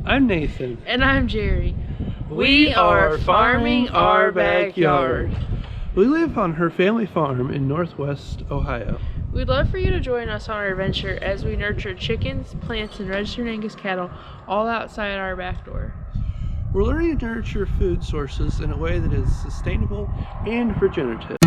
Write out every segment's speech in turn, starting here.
I'm Nathan. And I'm Jerry. We are farming our backyard. We live on her family farm in Northwest Ohio. We'd love for you to join us on our adventure as we nurture chickens, plants, and registered Angus cattle all outside our back door. We're learning to nurture food sources in a way that is sustainable and regenerative.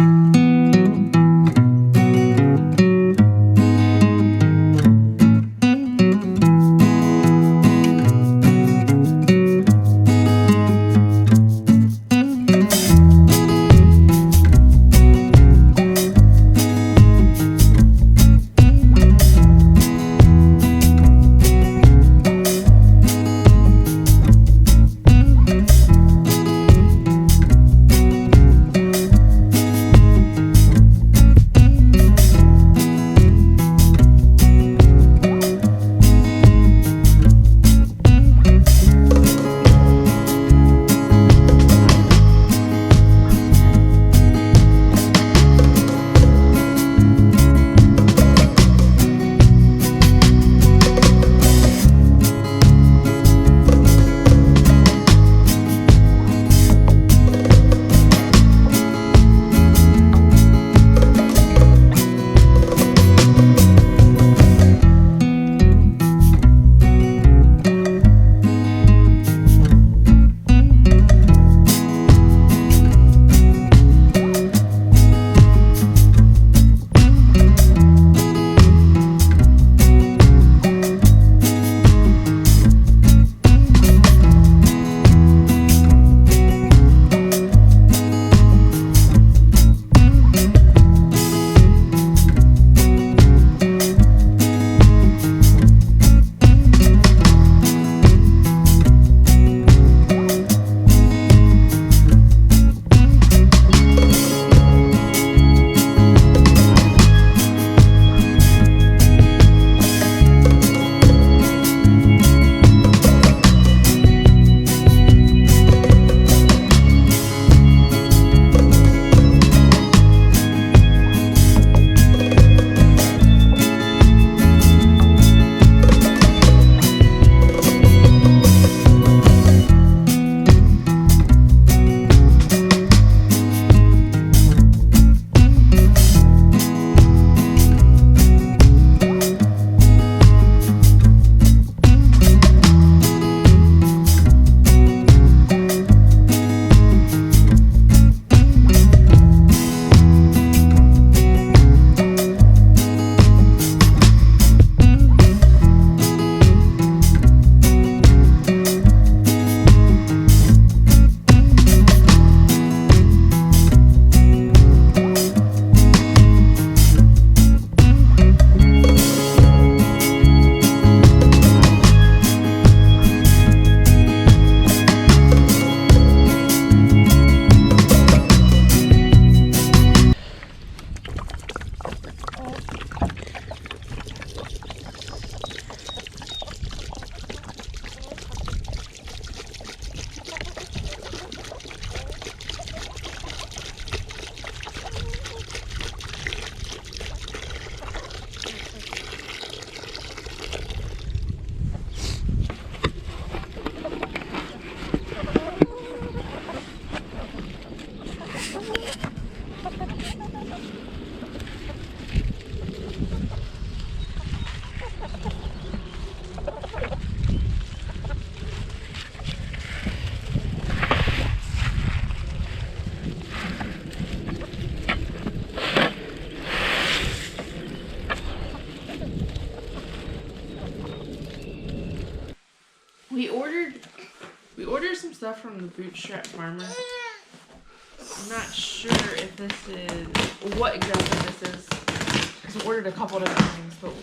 We ordered some stuff from the Bootstrap Farmer. I'm not sure if this is what exactly this is, because we ordered a couple different things, but we'll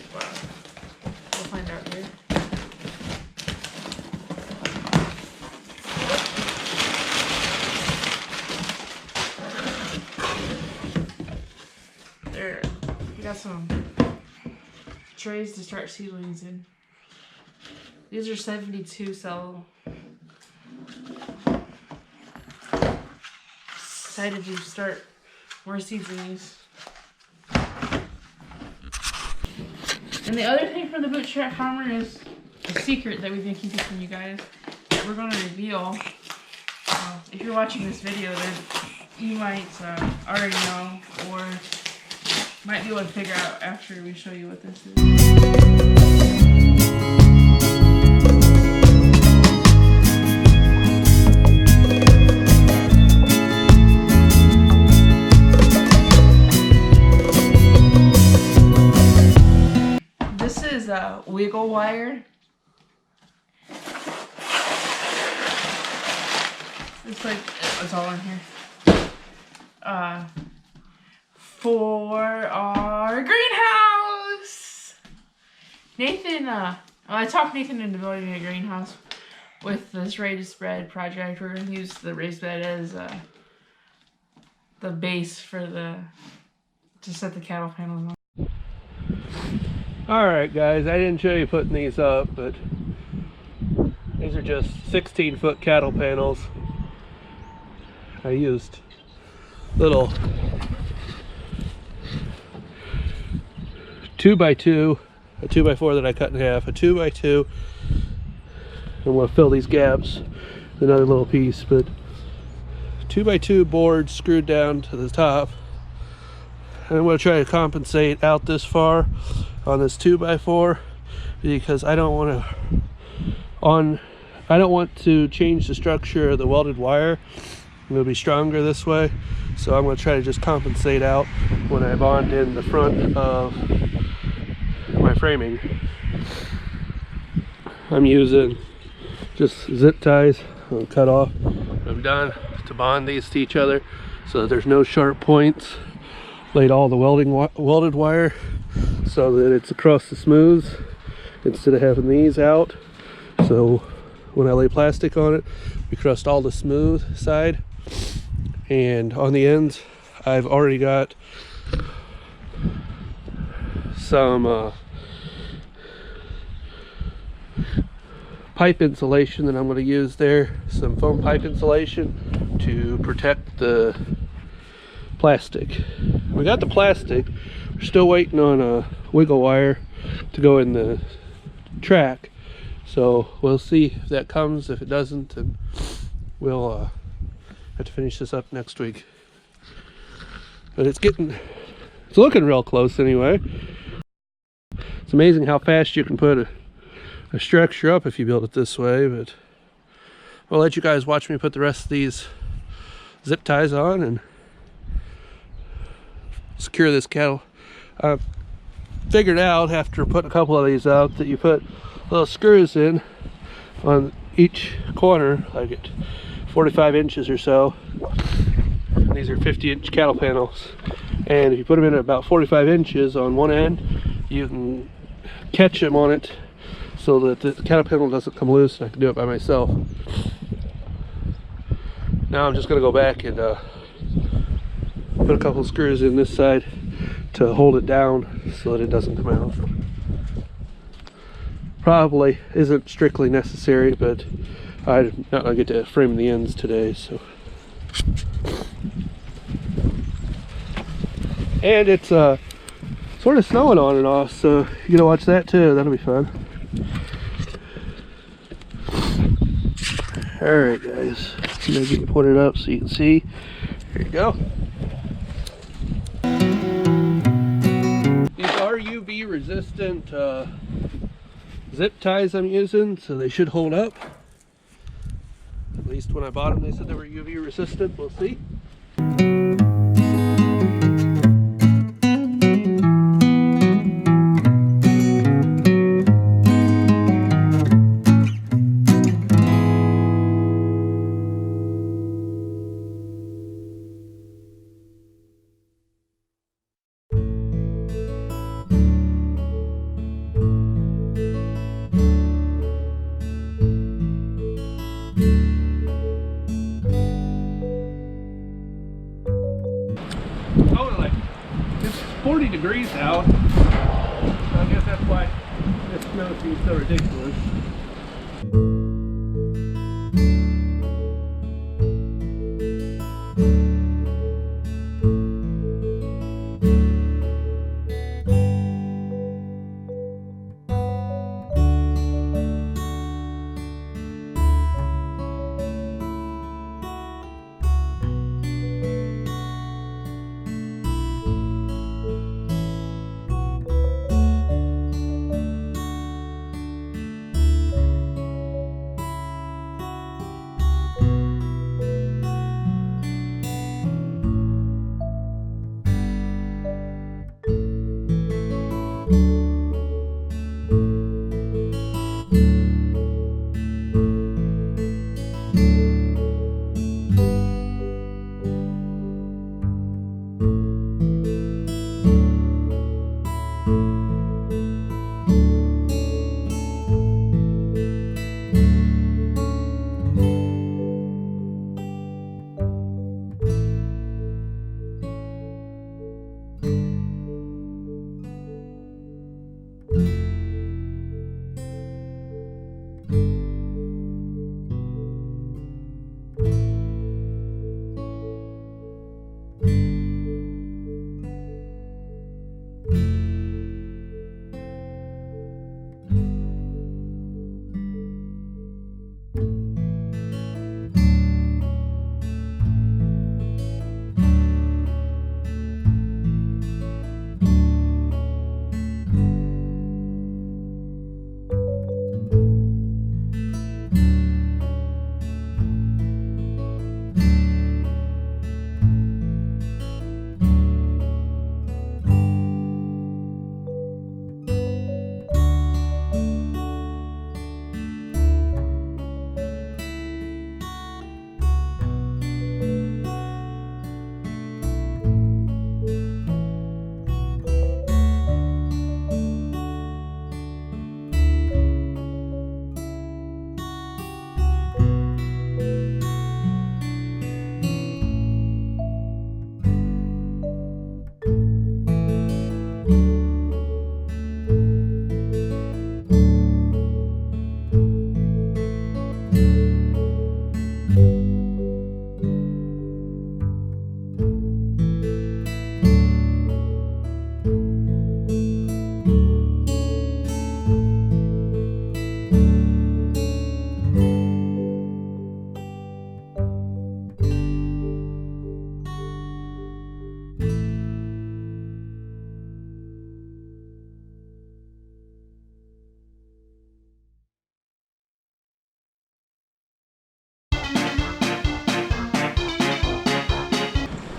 find out here. There, we got some trays to start seedlings in. These are 72 cell. Excited to start more seeds in these. And the other thing from the Bootstrap Farmer is secret that we've been keeping from you guys that we're going to reveal. If you're watching this video, then you might already know, or might be able to figure out after we show you what this is. This is a wiggle wire. It's like, it's all in here. For our greenhouse! Nathan, I talked Nathan into building a greenhouse with this raised bed project. We're going to use the raised bed as the base for to set the cattle panels on. Alright guys, I didn't show you putting these up, but these are just 16-foot cattle panels. I used little 2x2, a 2x4 that I cut in half, a 2x2. I'm going to fill these gaps with another little piece, but 2x2 boards screwed down to the top. And I'm going to try to compensate out this far on this 2x4 because I don't want to change the structure of the welded wire. It'll be stronger this way, so I'm going to try to just compensate out when I bond in the front of my framing. I'm using just zip ties. I'll cut off. I'm done to bond these to each other so that there's no sharp points. Laid all the welded wire so that it's across the smooths instead of having these out. So when I lay plastic on it, we crust all the smooth side, and on the ends I've already got some pipe insulation that I'm going to use there, some foam pipe insulation to protect the plastic. We got the plastic, we're still waiting on a wiggle wire to go in the track, so we'll see if that comes. If it doesn't, then we'll have to finish this up next week. But it's looking real close anyway. It's amazing how fast you can put a structure up if you build it this way, but I'll let you guys watch me put the rest of these zip ties on and secure this cattle. Figured out after putting a couple of these out that you put little screws in on each corner, like at 45 inches or so. And these are 50-inch cattle panels, and if you put them in at about 45 inches on one end, you can catch them on it so that the cattle panel doesn't come loose, and I can do it by myself. Now I'm just going to go back and put a couple of screws in this side to hold it down so that it doesn't come out. Probably isn't strictly necessary, but I'm not going to get to frame the ends today, so. And it's sort of snowing on and off, so you get to watch that too. That'll be fun. Alright guys, I'm going to get you pointed up so you can see. Here you go. These are UV resistant zip ties I'm using, so they should hold up. At least when I bought them they said they were UV resistant. We'll see. Oh, like it's 40 degrees out. So I guess that's why this snow seems so ridiculous.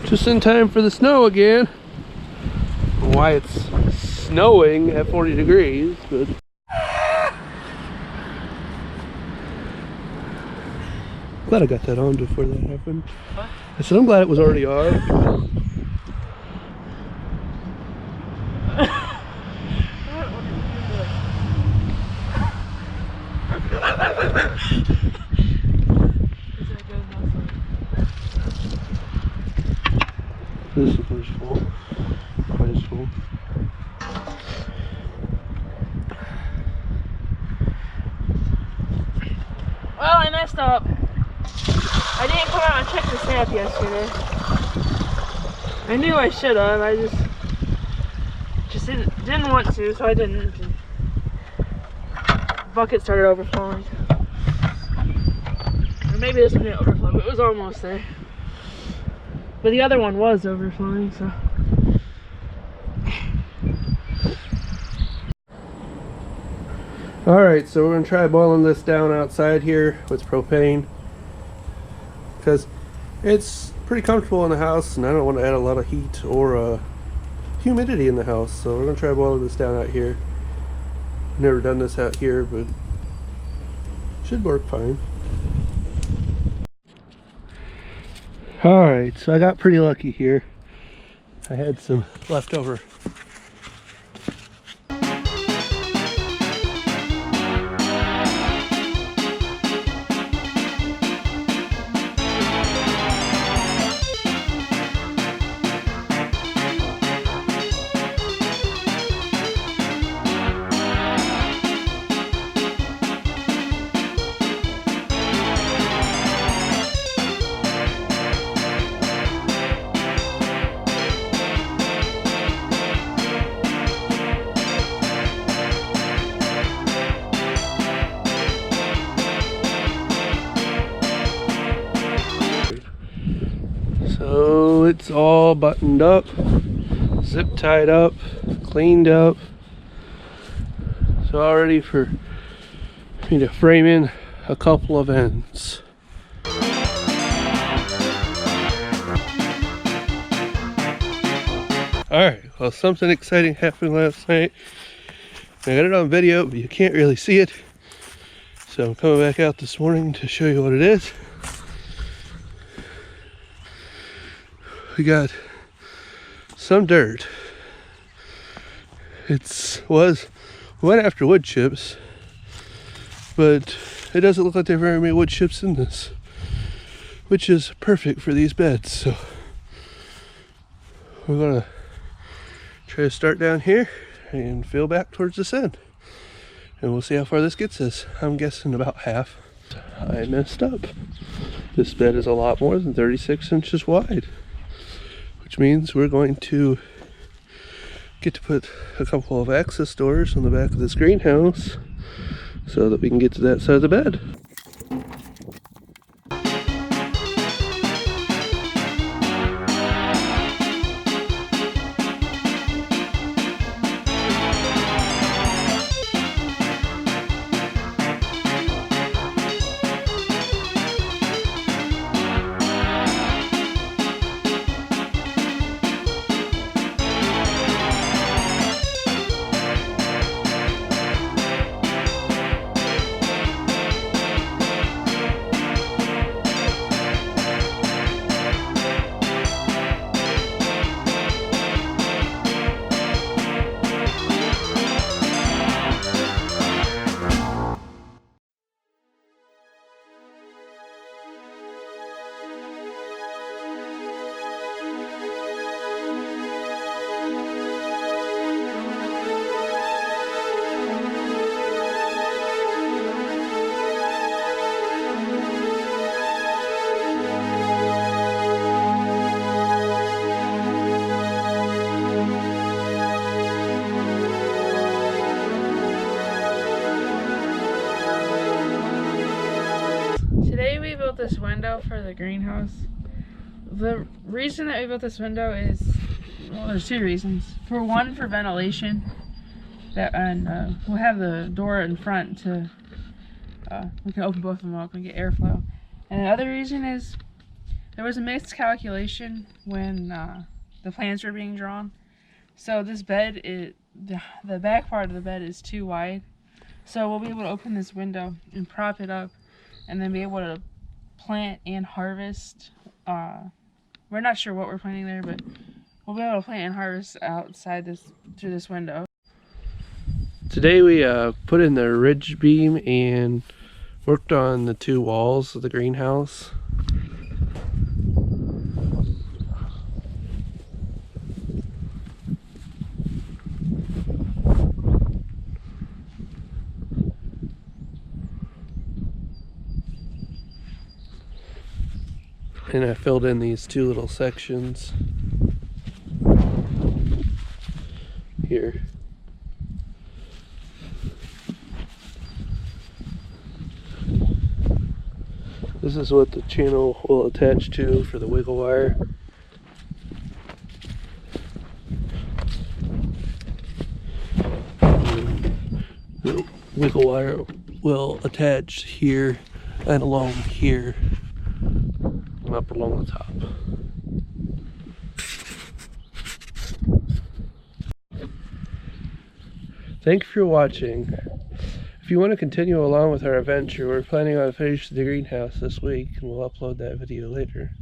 Just in time for the snow again. Why it's snowing at 40 degrees, but glad I got that on before that happened. What? I said I'm glad it was already on. This one's full. Quite as full. Well, I messed up. I didn't come out and check the sap yesterday. I knew I should have. I just didn't want to, so I didn't. The bucket started overflowing. Or maybe this one didn't overflow, but it was almost there. But the other one was overflowing, so. Alright, so we're going to try boiling this down outside here with propane. Because it's pretty comfortable in the house and I don't want to add a lot of heat or humidity in the house. So we're going to try boiling this down out here. Never done this out here, but should work fine. Alright, so I got pretty lucky here. I had some leftover So it's all buttoned up, zip tied up, cleaned up. So all ready for me to frame in a couple of ends. Alright, well, something exciting happened last night. I got it on video, but you can't really see it. So I'm coming back out this morning to show you what it is. We got some dirt. We went after wood chips, but it doesn't look like there are very many wood chips in this, which is perfect for these beds. So we're gonna try to start down here and fill back towards this end, and we'll see how far this gets us. I'm guessing about half. I messed up. This bed is a lot more than 36 inches wide, which means we're going to get to put a couple of access doors on the back of this greenhouse so that we can get to that side of the bed. Today we built this window for the greenhouse. The reason that we built this window is, well, there's two reasons. For one, for ventilation. And we'll have the door in front to, we can open both of them up and get airflow. And the other reason is there was a miscalculation when the plans were being drawn. So this bed is the back part of the bed is too wide. So we'll be able to open this window and prop it up, and then be able to plant and harvest. We're not sure what we're planting there, but we'll be able to plant and harvest outside through this window. Today we put in the ridge beam and worked on the 2 walls of the greenhouse. And I filled in these 2 little sections here. This is what the channel will attach to for the wiggle wire. The wiggle wire will attach here and along here and up along the top. Thank you for watching. If you want to continue along with our adventure, we're planning on finishing the greenhouse this week, and we'll upload that video later.